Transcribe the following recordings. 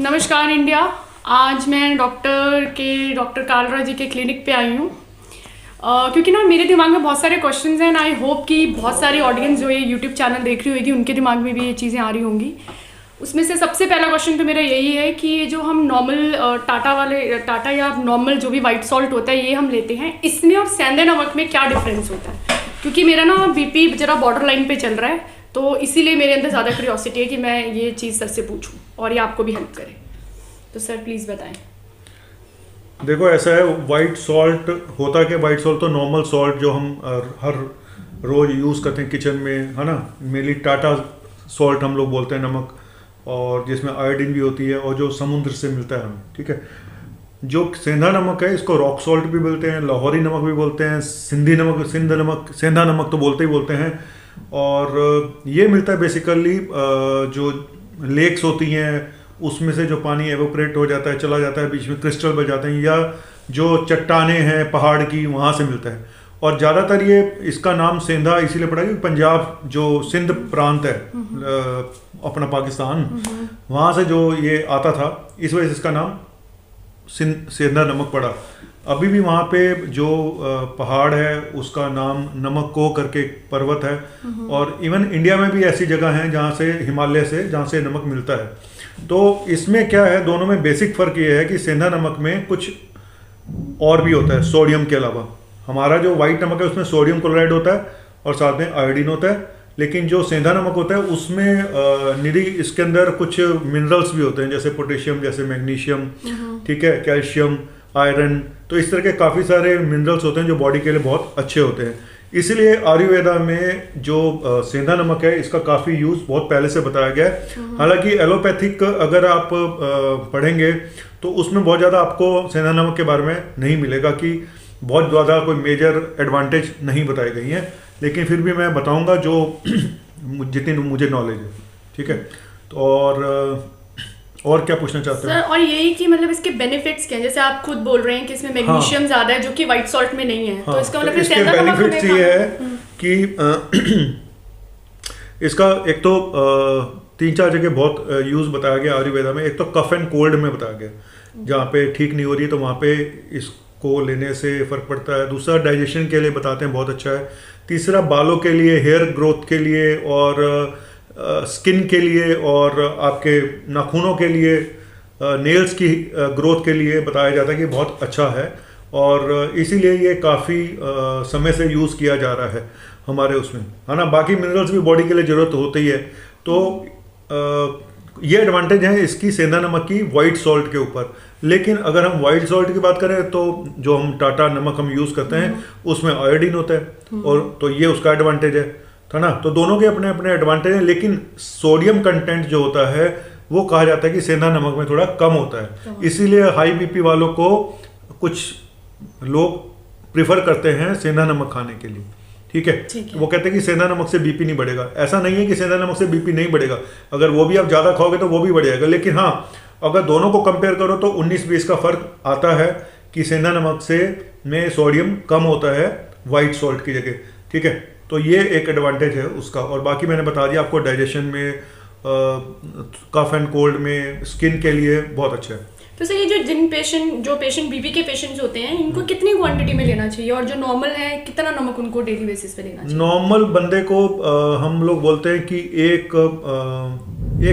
नमस्कार इंडिया। आज मैं डॉक्टर कालरा जी के क्लिनिक पे आई हूँ क्योंकि ना मेरे दिमाग में बहुत सारे क्वेश्चंस हैं एंड आई होप कि बहुत सारी ऑडियंस जो ये यूट्यूब चैनल देख रही होगी उनके दिमाग में भी ये चीज़ें आ रही होंगी। उसमें से सबसे पहला क्वेश्चन तो मेरा यही है कि ये जो हम नॉर्मल टाटा या नॉर्मल जो भी वाइट सॉल्ट होता है ये हम लेते हैं, इसमें और सेंधा नमक में क्या डिफरेंस होता है? क्योंकि मेरा ना बीपी जरा बॉर्डर लाइन पे चल रहा है, तो इसीलिए मेरे अंदर ज़्यादा क्यूरियोसिटी है कि मैं ये चीज़ सर से पूछूं और ये आपको भी हेल्प करे। तो सर प्लीज़ बताएं। देखो ऐसा है, वाइट सॉल्ट होता क्या, वाइट सॉल्ट तो नॉर्मल सॉल्ट जो हम हर रोज़ यूज़ करते हैं किचन में, है ना। मेनली टाटा सॉल्ट हम लोग बोलते हैं नमक, और जिसमें आयोडीन भी होती है और जो समुद्र से मिलता है हमें, ठीक है। जो सेंधा नमक है इसको रॉक सॉल्ट भी बोलते हैं, लाहौरी नमक भी बोलते हैं, सेंधा नमक तो बोलते ही बोलते हैं। और ये मिलता है बेसिकली जो लेक्स होती हैं उसमें से जो पानी एवोपरेट हो जाता है, चला जाता है, बीच में क्रिस्टल बन जाते हैं, या जो चट्टाने हैं पहाड़ की वहाँ से मिलता है। और ज़्यादातर ये इसका नाम सेंधा इसीलिए पड़ा कि पंजाब जो सिंध प्रांत है अपना पाकिस्तान, वहाँ से जो ये आता था, इस वजह से इसका नाम सेंधा नमक पड़ा। अभी भी वहाँ पे जो पहाड़ है उसका नाम नमक्को करके पर्वत है, और इवन इंडिया में भी ऐसी जगह हैं जहाँ से हिमालय से जहाँ से नमक मिलता है। तो इसमें क्या है, दोनों में बेसिक फ़र्क ये है कि सेंधा नमक में कुछ और भी होता है सोडियम के अलावा। हमारा जो वाइट नमक है उसमें सोडियम क्लोराइड होता है और साथ में आयोडीन होता है, लेकिन जो सेंधा नमक होता है उसमें निरी इसके अंदर कुछ मिनरल्स भी होते हैं, जैसे पोटेशियम, जैसे मैग्नीशियम, ठीक है, कैल्शियम, आयरन। तो इस तरह के काफ़ी सारे मिनरल्स होते हैं जो बॉडी के लिए बहुत अच्छे होते हैं। इसलिए आयुर्वेदा में जो सेंधा नमक है इसका काफ़ी यूज़ बहुत पहले से बताया गया है। हालांकि एलोपैथिक अगर आप पढ़ेंगे तो उसमें बहुत ज़्यादा आपको सेंधा नमक के बारे में नहीं मिलेगा कि बहुत ज़्यादा कोई मेजर एडवांटेज नहीं बताई गई हैं, लेकिन फिर भी मैं बताऊंगा जो जितनी मुझे नॉलेज है, ठीक है। तो और क्या पूछना चाहते हैं सर? और यही कि मतलब इसके बेनिफिट्स क्या हैं? जैसे आप खुद बोल रहे हैं कि इसमें मैग्नीशियम ज्यादा है जो कि व्हाइट सॉल्ट में नहीं है, तो इसका मतलब इसके बेनिफिट्स ये है कि इसका एक तो 3-4 जगह बहुत यूज बताया गया आयुर्वेदा में। एक तो कफ एंड कोल्ड में बताया गया, जहाँ पे ठीक नहीं हो रही है तो वहाँ पे इसको लेने से फर्क पड़ता है। दूसरा डाइजेशन के लिए बताते हैं, बहुत अच्छा है। तीसरा बालों के लिए, हेयर ग्रोथ के लिए, और स्किन के लिए, और आपके नाखूनों के लिए, नेल्स की ग्रोथ के लिए बताया जाता है कि बहुत अच्छा है, और इसीलिए ये काफ़ी समय से यूज़ किया जा रहा है हमारे उसमें, है ना। बाकी मिनरल्स भी बॉडी के लिए ज़रूरत होती ही है। तो ये एडवांटेज है इसकी सेंधा नमक की वाइट सॉल्ट के ऊपर। लेकिन अगर हम वाइट सॉल्ट की बात करें तो जो हम टाटा नमक हम यूज़ करते हैं उसमें आयोडीन होता है, और तो ये उसका एडवांटेज है ना। तो दोनों के अपने अपने एडवांटेज हैं, लेकिन सोडियम कंटेंट जो होता है वो कहा जाता है कि सेंधा नमक में थोड़ा कम होता है। इसीलिए हाई बीपी वालों को कुछ लोग प्रिफर करते हैं सेंधा नमक खाने के लिए, ठीक है। वो कहते हैं कि सेंधा नमक से बीपी नहीं बढ़ेगा। ऐसा नहीं है कि सेंधा नमक से बीपी नहीं बढ़ेगा, अगर वो भी आप ज़्यादा खाओगे तो वो भी बढ़ जाएगा। लेकिन हाँ, अगर दोनों को कंपेयर करो तो 19-20 का फर्क आता है कि सेंधा नमक से में सोडियम कम होता है वाइट सॉल्ट की जगह, ठीक है। तो ये एक एडवांटेज है उसका। और बाकी मैंने बता दिया आपको, डाइजेशन में, कफ एंड कोल्ड में, स्किन के लिए बहुत अच्छा है। तो सर ये जो पेशेंट बीपी के पेशेंट्स होते हैं, इनको कितनी क्वांटिटी में लेना चाहिए, और जो नॉर्मल है कितना नमक उनको डेली बेसिस पे लेना चाहिए? नॉर्मल बंदे को हम लोग बोलते हैं कि एक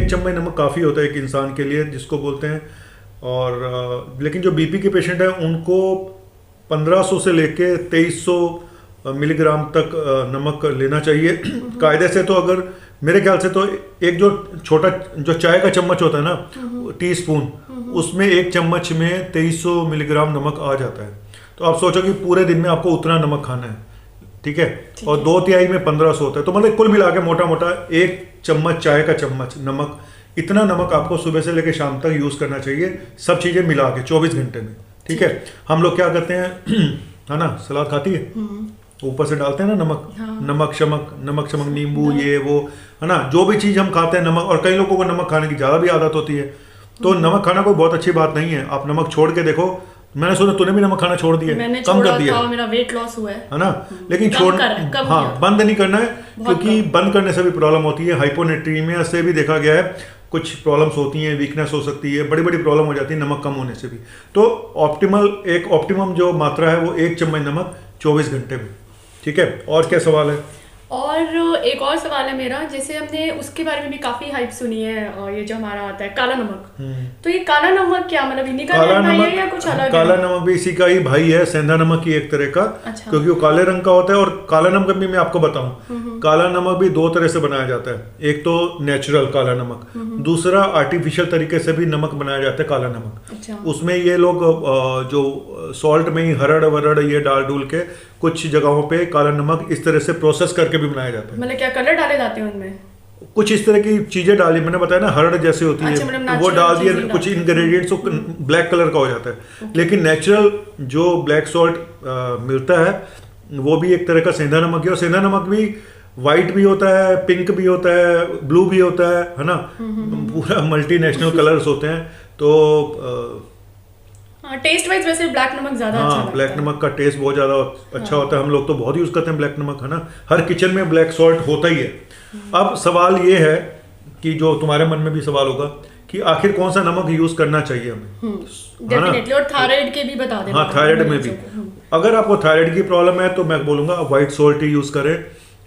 चम्मच नमक काफ़ी होता है एक इंसान के लिए, जिसको बोलते हैं। और लेकिन जो बीपी के पेशेंट हैं उनको 1500 से लेके 2300 मिलीग्राम तक नमक लेना चाहिए कायदे से। तो अगर मेरे ख्याल से तो एक जो छोटा जो चाय का चम्मच होता है ना, टी स्पून, उसमें एक चम्मच में 2300 मिलीग्राम नमक आ जाता है। तो आप सोचो कि पूरे दिन में आपको उतना नमक खाना है, ठीक है। और 2/3 में 1500 होता है, तो मतलब कुल मिला के मोटा मोटा एक चम्मच चाय का चम्मच नमक, इतना नमक आपको सुबह से लेकर शाम तक यूज़ करना चाहिए, सब चीज़ें मिला के 24 घंटे में, ठीक है। हम लोग क्या करते हैं है ना, सलाद खाती है, ऊपर से डालते हैं ना नमक, नमक शमक, नींबू, ये वो, है ना, जो भी चीज़ हम खाते हैं नमक। और कई लोगों को नमक खाने की ज़्यादा भी आदत होती है, तो नमक खाना कोई बहुत अच्छी बात नहीं है। आप नमक छोड़ के देखो, मैंने सुना तूने भी नमक खाना छोड़ दिया, मैंने कम छोड़ा कर दिया था, मेरा वेट लॉस हुआ है ना। लेकिन कम छोड़ कम हाँ किया। बंद नहीं करना है, बहुत क्योंकि बंद करने से भी प्रॉब्लम होती है। हाइपोनेट्रीमिया से भी देखा गया है कुछ प्रॉब्लम्स होती हैं, वीकनेस हो सकती है, बड़ी बड़ी प्रॉब्लम हो जाती है नमक कम होने से भी। तो ऑप्टिमम जो मात्रा है वो 1 चम्मच नमक 24 घंटे में। ठीक है, और क्या सवाल है? और एक और सवाल है मेरा, जैसे हमने उसके बारे में भी काफी हाइप सुनी है, और ये जो हमारा आता है काला नमक, तो ये काला नमक क्या मतलब इन्हीं का काला रहना है नमक, या कुछ अलग काला है? नमक भी इसी का ही भाई है, सेंधा नमक की एक तरह का। अच्छा। क्योंकि वो काले रंग का होता है। और काला नमक भी मैं आपको बताऊं, काला नमक भी 2 तरह से बनाया जाता है। एक तो नेचुरल काला नमक, दूसरा आर्टिफिशियल तरीके से भी नमक बनाया जाता है काला नमक। अच्छा। उसमें ये लोग जो सॉल्ट में ही हरड़ वरड़ ये डाल डूल के कुछ जगहों पे काला नमक इस तरह से प्रोसेस करके भी बनाया जाता है। मतलब क्या कलर डाले जाते हैं उनमें? कुछ इस तरह की चीजें डाली, मैंने बताया ना हरड़ जैसे होती अच्छा, है, मतलब तो वो natural डाल दिया, चीजें कुछ डालते हैं। इंग्रेडिएंट्स ब्लैक कलर का हो जाता है। लेकिन नेचुरल जो ब्लैक सॉल्ट मिलता है वो भी एक तरह का सेंधा नमक है। और सेंधा नमक भी वाइट भी होता है, पिंक भी होता है, ब्लू भी होता है ना, पूरा मल्टीनेशनल कलर्स होते हैं। तो टेस्ट वाइज वैसे ब्लैक नमक ज्यादा अच्छा हाँ, लगता ब्लैक है। नमक का टेस्ट बहुत ज़्यादा अच्छा होता है। हम लोग तो बहुत यूज़ करते हैं ब्लैक नमक, है ना। हर किचन में ब्लैक सॉल्ट होता ही है। अब सवाल ये है कि जो तुम्हारे मन में भी सवाल होगा कि आखिर कौन सा नमक यूज़ करना चाहिए हमें, है ना। डेफिनेटली। और थायराइड के भी बता देना। हाँ, थायराइड में भी। अगर आपको थायराइड की प्रॉब्लम है तो मैं बोलूँगा वाइट सॉल्ट ही यूज़ करें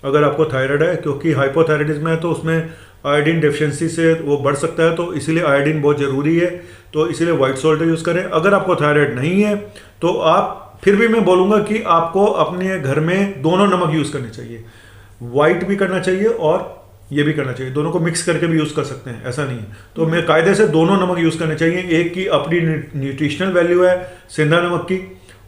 अगर आपको थायराइड है, क्योंकि हाइपोथायराइडिज्म है तो उसमें आयोडीन डेफिशिएंसी से वो बढ़ सकता है, तो इसीलिए आयोडीन बहुत ज़रूरी है। तो इसीलिए वाइट सॉल्ट यूज़ करें। अगर आपको थायराइड नहीं है तो आप, फिर भी मैं बोलूँगा कि आपको अपने घर में दोनों नमक यूज़ करने चाहिए। वाइट भी करना चाहिए और ये भी करना चाहिए, दोनों को मिक्स करके भी यूज़ कर सकते हैं, ऐसा नहीं है। तो मैं कायदे से दोनों नमक यूज़ करने चाहिए। एक की अपनी न्यूट्रिशनल वैल्यू है सेंधा नमक की,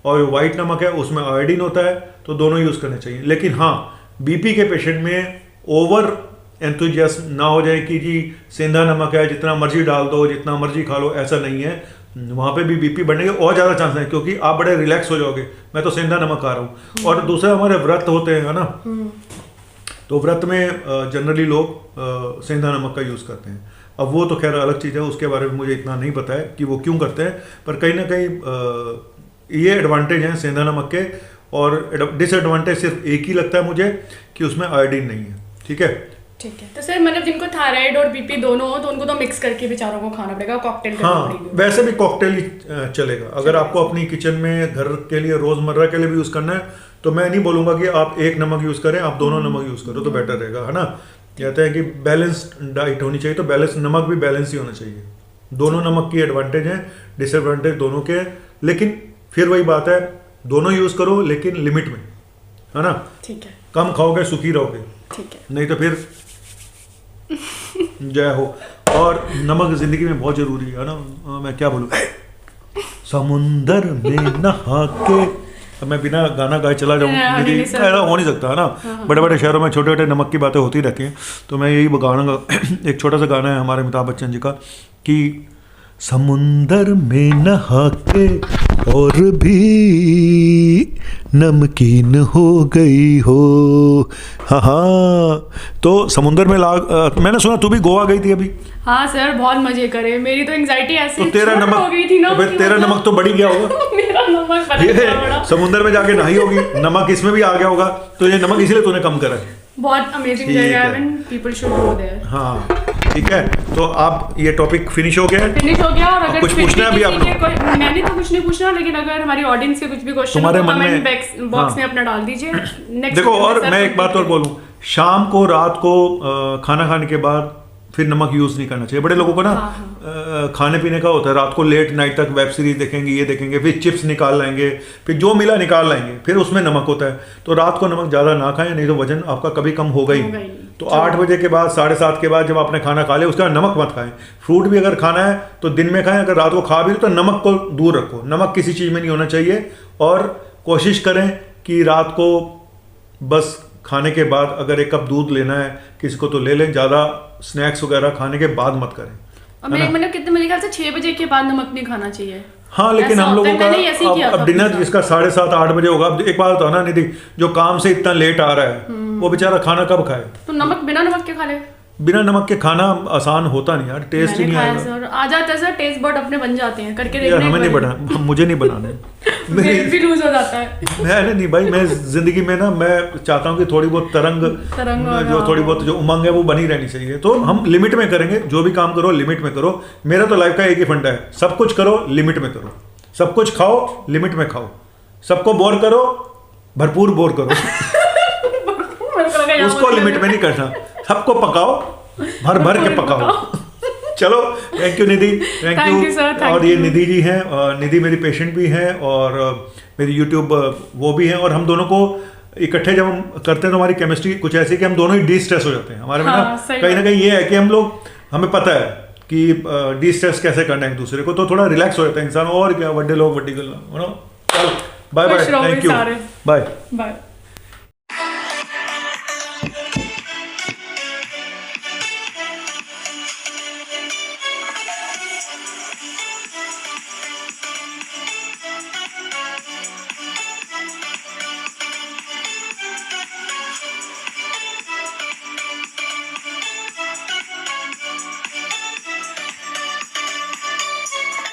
और वाइट नमक है उसमें आयोडीन होता है, तो दोनों यूज़ करने चाहिए। लेकिन हाँ, बीपी के पेशेंट में ओवर एंथुजियाज्म ना हो जाए कि जी सेंधा नमक है जितना मर्जी डाल दो, जितना मर्जी खा लो, ऐसा नहीं है। वहाँ पे भी बीपी बढ़ने के और ज़्यादा चांस है, क्योंकि आप बड़े रिलैक्स हो जाओगे, मैं तो सेंधा नमक खा रहा हूँ। और दूसरा हमारे व्रत होते हैं, है ना, तो व्रत में जनरली लोग सेंधा नमक का यूज़ करते हैं। अब वो तो खैर अलग चीज़ है, उसके बारे में मुझे इतना नहीं पता है कि वो क्यों करते हैं, पर कहीं ना कहीं ये एडवांटेज हैं सेंधा नमक के। और डिसएडवांटेज सिर्फ एक ही लगता है मुझे कि उसमें आयोडीन नहीं है। ठीक है, ठीक है। तो सर मतलब जिनको थायराइड और बीपी दोनों हो तो उनको तो मिक्स करके बेचारों को खाना पड़ेगा, कॉकटेल करना हाँ, पड़ेगी। वैसे भी कॉकटेल ही चलेगा। अगर आपको अपनी किचन में घर के लिए रोजमर्रा के लिए भी यूज़ करना है तो मैं नहीं बोलूँगा कि आप एक नमक यूज़ करें, आप दोनों नमक यूज़ करो तो बेटर रहेगा, है ना। कहते हैं कि बैलेंस्ड डाइट होनी चाहिए, तो बैलेंस नमक भी बैलेंस ही होना चाहिए। दोनों नमक की एडवांटेज हैं, डिसएडवांटेज दोनों के हैं। लेकिन फिर वही बात है, दोनों यूज़ करो लेकिन लिमिट में, है ना। ठीक है, कम खाओगे सुखी रहोगे, ठीक है। नहीं तो फिर जय हो। और नमक जिंदगी में बहुत जरूरी है ना। मैं क्या बोलूँ, समुंदर में नहा के, अब मैं बिना गाना गाए चला जाऊँ, मेरी ऐसा हो नहीं सकता, है ना। बड़े बड़े शहरों में छोटे छोटे नमक की बातें होती रहती हैं, तो मैं यही गाना, एक छोटा सा गाना है हमारे अमिताभ बच्चन जी का कि समुंदर में नहा के और भी नमकीन हो गई हो। हाँ हाँ, तो समुंदर में मैंने सुना तू भी गोवा गई थी अभी। हाँ सर, बहुत मजे करे। मेरी तो एंजाइटी ऐसी तो तेरा नमक हो गई थी ना, तो तेरा नमक तो बढ़ ही गया होगा। मेरा नमक पता नहीं क्या बड़ा। समुंदर में जाके नहाई होगी, नमक इसमें भी आ गया होगा, तो ये नमक इसलिए तूने कम करा है। बहुत अमेजिंग जगह है, and people should go there. हाँ ठीक है, तो आप ये टॉपिक फिनिश हो गया। फिनिश हो गया। और अगर कुछ पूछना है अभी आप लोग? मैंने तो कुछ नहीं पूछना, लेकिन अगर हमारी ऑडियंस से कुछ भी क्वेश्चन तुम्हारे हो तो मन में- कमेंट बॉक्स में अपना डाल दीजिए। नेक्स्ट देखो, और मैं एक बात और बोलूं, शाम को रात को खाना खाने के बाद फिर नमक यूज नहीं करना चाहिए। बड़े लोगों को ना खाने पीने का होता है, रात को लेट नाइट तक वेब सीरीज देखेंगे, ये देखेंगे, फिर चिप्स निकाल लाएंगे, फिर जो मिला निकाल लाएंगे, फिर उसमें नमक होता है। तो रात को नमक ज़्यादा ना खाएं, नहीं तो वजन आपका कभी कम होगा ही। तो 8 बजे के बाद, 7:30 के बाद जब आपने खाना खा लिया, उसके बाद नमक मत खाएं। फ्रूट भी अगर खाना है तो दिन में खाएं, अगर रात को खा भी तो नमक को दूर रखो। नमक किसी चीज़ में नहीं होना चाहिए। और कोशिश करें कि रात को बस खाने के बाद अगर 1 कप दूध लेना है किसी को तो ले लें, ज़्यादा स्नैक्स वगैरह खाने के बाद मत करें। मतलब कितने, मेरे ख्याल से 6 बजे के बाद नमक नहीं खाना चाहिए। हाँ, लेकिन हम लोगों का अब डिनर जिसका 7:30-8 बजे होगा, अब एक बात होता है ना निधि, जो काम से इतना लेट आ रहा है वो बेचारा खाना कब खाए? तो नमक बिना नमक के खा ले। बिना नमक के खाना आसान होता नहीं यार, टेस्ट ही मैंने नहीं खाया आएगा सर, आ जाता है सर, टेस्ट बड अपने बन जाते हैं, करके यार। देखना हमें नहीं एक बार। बना, मुझे नहीं बनाने वेट भी लूज हो जाता है। मैं नहीं भाई, मैं जिंदगी में ना मैं चाहता हूँ कि थोड़ी बहुत तरंग और जो थोड़ी बहुत जो उमंग है वो बनी रहनी चाहिए। तो हम लिमिट में करेंगे, जो भी काम करो लिमिट में करो। मेरा तो लाइफ का एक ही फंडा है, सब कुछ करो लिमिट में करो, सब कुछ खाओ लिमिट में खाओ, सबको बोर करो भरपूर बोर करो उसको लिमिट में नहीं करना, सबको पकाओ भर भर के पकाओ। चलो, thank you Nidhi, thank Thank you, sir, thank और ये you. निधि जी हैं, निधि मेरी पेशेंट भी हैं और मेरी यूट्यूब वो भी हैं, और हम दोनों को इकट्ठे जब हम करते हैं तो हमारी केमिस्ट्री कुछ ऐसी कि हम दोनों ही डी स्ट्रेस हो जाते हैं। हमारे में हाँ, ना सही कहीं ना बात। कहीं ये है कि हम लोग, हमें पता है कि डी स्ट्रेस कैसे करना है एक दूसरे को, तो थोड़ा रिलैक्स हो जाता है इंसान। और क्या, वड्डे लोग वड्डी गल्ला, बाय बाय, खुश रहो थैंक यू, सारे। बाय। बाय।